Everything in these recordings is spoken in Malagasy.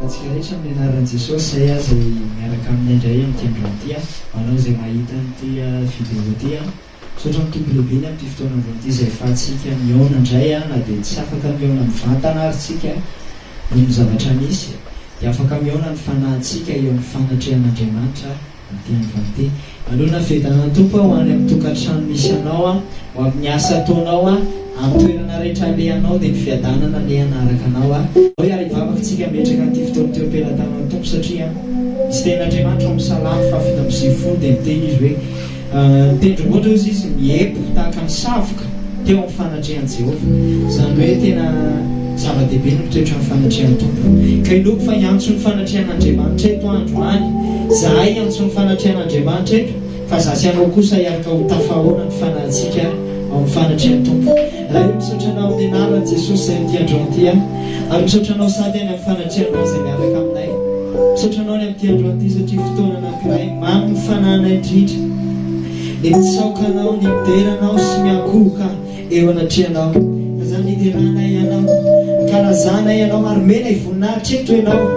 antsika rehetra amin'ny anaran'i Jesosy zay a zay miaraka aminay indray amin'ity androany ity a anao zay mahita n'ity vidéo ity a misaotra amin'ny tompo lehibe ny amin'ity fotoana androany ity zay ahafahantsika miaona indray a na dia tsy afaka miaona amin'ny vantana ary tsika noho ny zavatra misy dia afaka miaona ny fanahintsika eo amin'ny fanatrehan'Andriamanitra amin'ity androany ity. Manoloana fiadanana tompo ho any amin'ny tokantrano misy anao a ho amin'ny asa ataonao a amin'ny toerana rehetra alehanao dia ny fiadanana le anaraka anao a hoe ary vavakantsika metraka an'ity fotoana teo am-pelantanana tompo satria misy tenin'Andriamanitra amin'ny salamy fahafina amby sivifolo dia miteny izy hoe mitendromboatra izy izy miepo tahaka ny savoka teo amin'ny fanatrehan'i Jehovah. Izany hoe tena zava-dehibe no mitoetra amin'ny fanatrehan'ny tompo ka iloko fa hiantso ny fanatrehan'Andriamanitra eto andro any zahay hiantso ny fanatrehan'Andriamanitra eto fa za sy anao kosa hiaraka ho tafahoana ny fanahintsika ao amin'ny fanatrehan'ny tompo. Raha io misaotra anao amin'ny anaran'i Jesosy zay amin'ity androany ity ary misaotra anao sady any amin'ny fanatrehanao zay miaraka aminay. Misaotra anao ny amin'ity androany ity satria fotoana anankiray mamy ny fanahana indrindra ny mitsaokanao ny mideranao sy miankohoka eo anatrehanao ka zany hideranay ianao karazana ianao maromena ivoninahitra eto ianao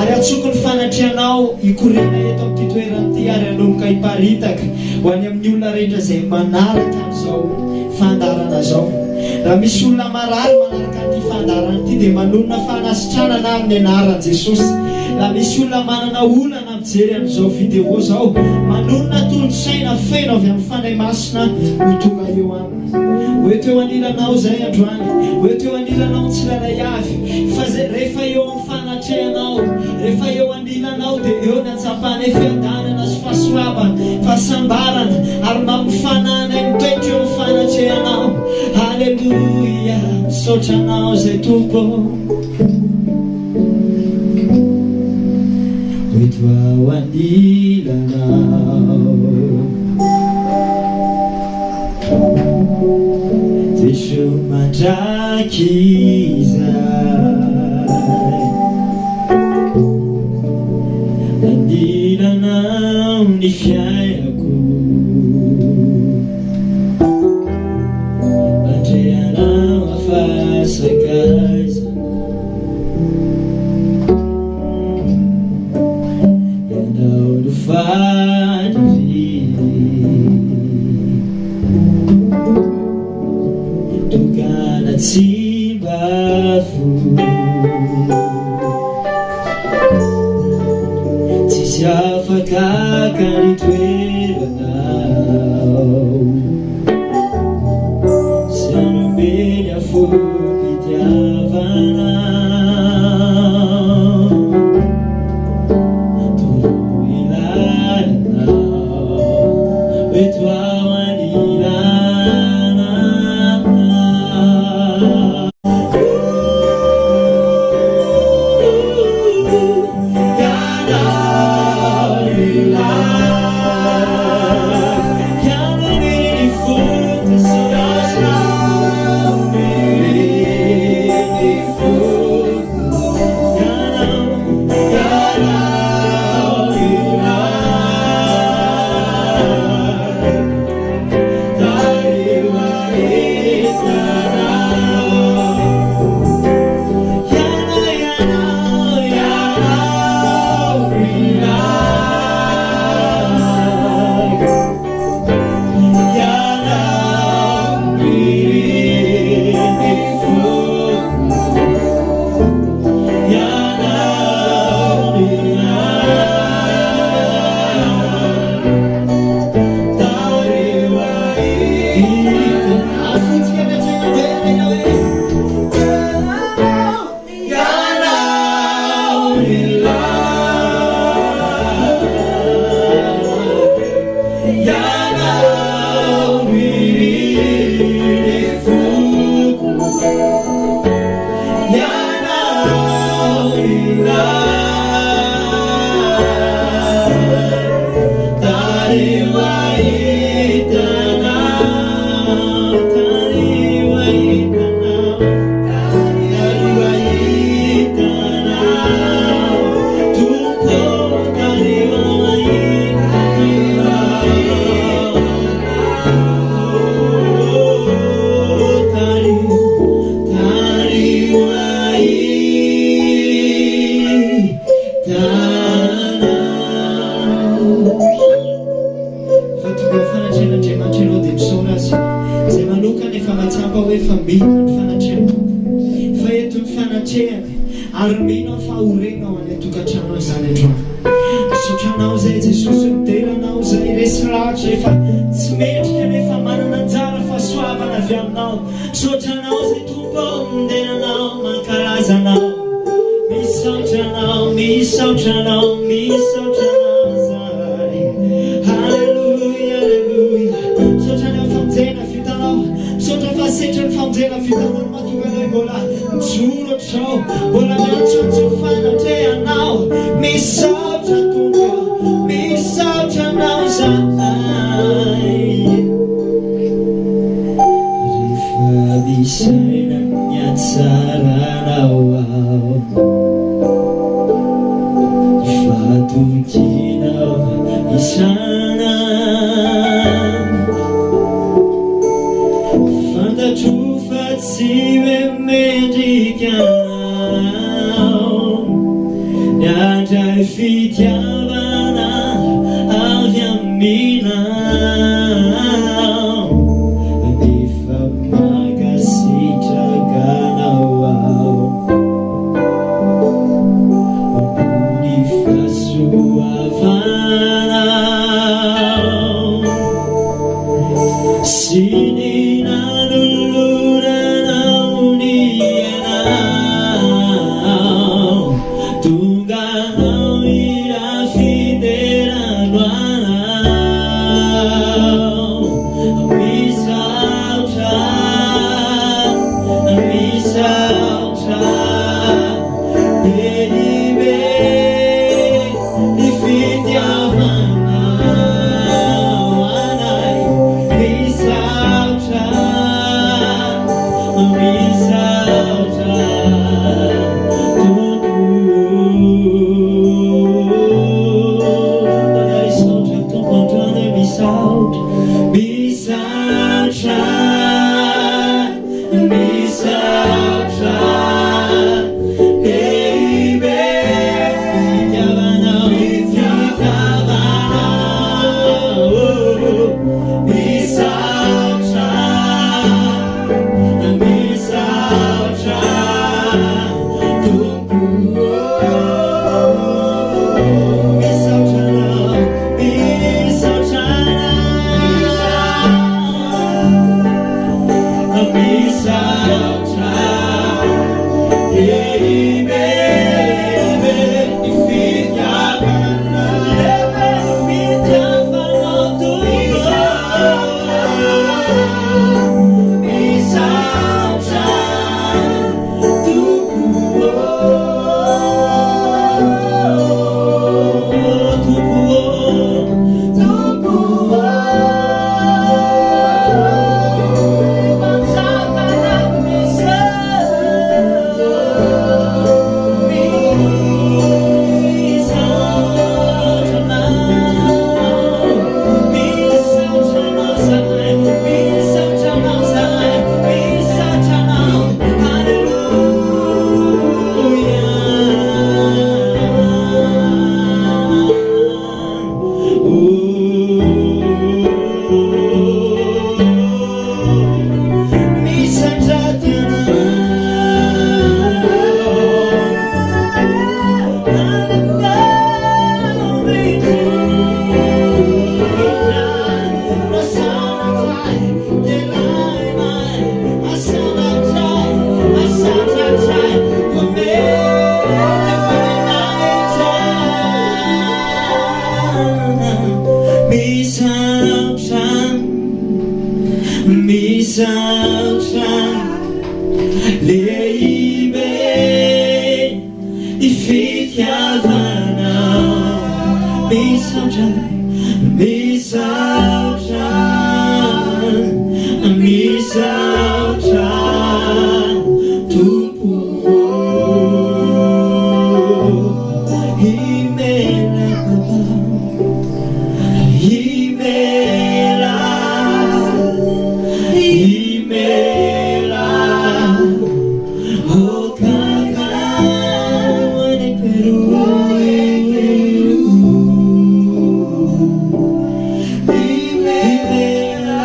ary atsoko ny fanatrehanao ikorena eto amin'ity toerana ity ary anomboka hiparitaka ho any amin'ny olona rehetra zay manaraka an'izao fandarana zao. Raha misy olona marary manaraka an'ity fandarana ity dia manonona fanasitranana amin'ny anaran'i Jesosy. Raha misy olona manana olana mijery an'izao vidéo zao manonona tolo-tsaina feno avy amin'ny fanahy masina ho tonga eo aminy. Oeto eo anilanao zay androany, oeto eo anilanao tsiraray avy fa rehefa eo amin'ny fanatrehanao, rehefa eo anilanao dia eo ny atsapana fiadanana sy fahasoavana, fahasambarana ary mampifanana mitoetra eo amin'ny fanatrehanao. Halleluia, misaotra anao zay tompo. Oeto ao anilanao Jesu mandraky izay anilanao ny fiainako andrehanao afasakaiza ianao no fandry tokana tsy mbafo tsisy afaka ka ny toeranao sy anomeny afo-pitiavanao toro ilaranao oeto ao anilana Yana, we Zay manokana efa mahatsapa hoe fambidina ny fanatrehana fa eto ny fanatrehany ary mino fahorena ao any tokantrano izany androany. Sotranao zay Jesosy mideranao zay resy lahatra efa tsy metrika nefa manana anjara fahasoavana avy aminao. Sotranao zay Tompo mideranao mankalazanao. Misaotranao, misaotranao, misaotranao zay. Halleluja, halleluja. Sotranao famonjena vitanao. Sotra fa setra ny famonjena vitanao mahatonga anao mbola mijoro ohatrao, mbola miantsontsy fanatrehanao. Misaotra Tompo, misaotranao zay. Rehefa misaina ny hatsaranao ao, fatokinao isana, fantatro fa tsy hoe mendrikanao niandray fitiavana avy aminao. Nefa mankasitrakanao ao, ombony fahasoavanao sy ny nanoloranao ny ianao. Tonga ao irafiterano anao. Misaotra, misaotra, deribe ny fitiavanao anay. Misaotra, misaotra, Tompo. Anay saotra Tompo androany, misaotra, misaotra, misaotra, deribe fitiavanao, fitiavanao. Misaotra, misaotra, Tompo. Misaotranao, misaotranao, misaotra, deribe ny fitiavanao, fitiavanao Tompo. Misaotra, Tompo. Misaotra, lehibe ny fitiavanao. Misaotra, misaotra, misaotra, Tompo. Himela Baba, himela, himela, oh kakao ni Peru, himela,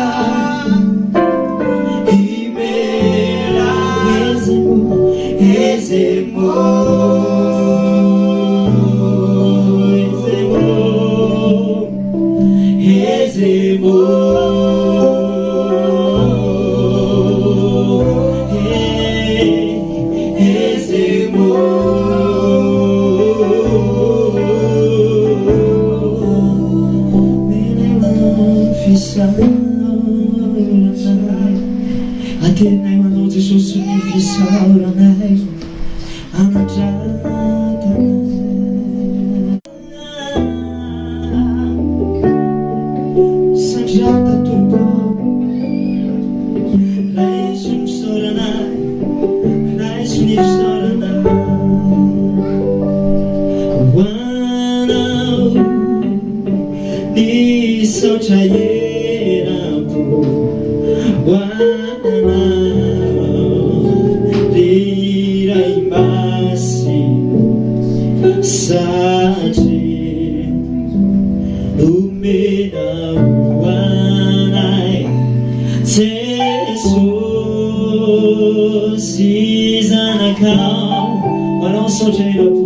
atenay manao Jesosy ny fisaoranay anadratanay sandrata tompo raiso ny fisaoranay raiso ny fisaoranay hoanao ny saotra eram-po riray masy satria omena hoanay Jesosy zanakao hoanao saotra eram-po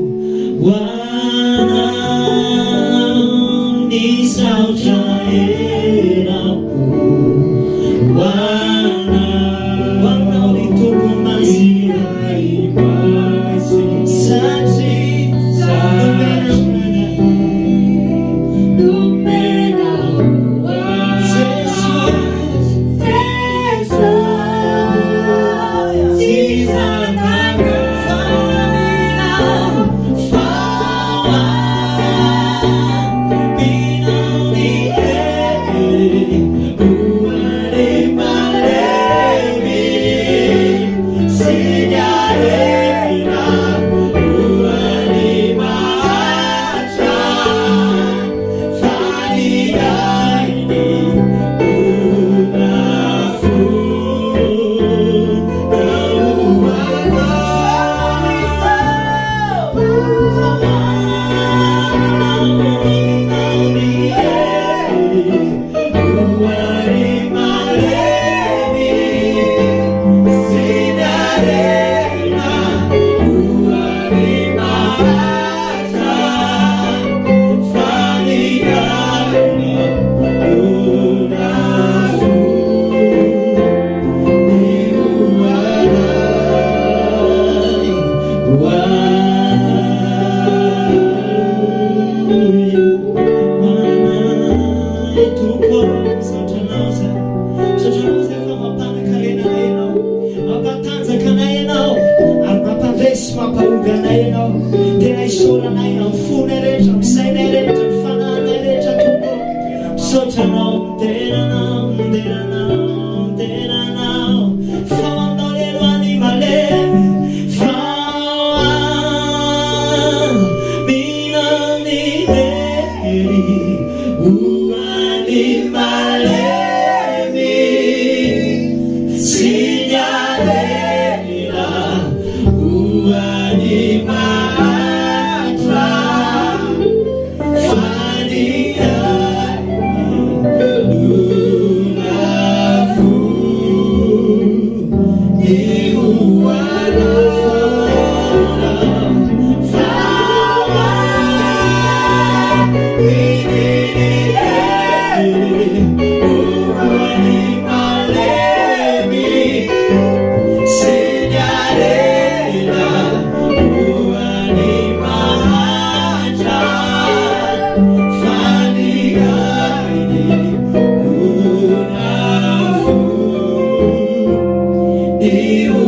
hoanao ny saotra eram-po hoanao ny tompo masiray satria nomena Jesosy zanakao mampahoganay ianao tena isoranay amin'ny fonay rehetra amin'ny sainay rehetra ny fananay rehetra tompo misotranao tenanao fao aminao lelo any malemy fao aminany hery hoany malemy sy ny alena hoany mahatra fanihany lafo ny hoanao hoany malemy sy ny alena hoany mahatra fanihany lafo ny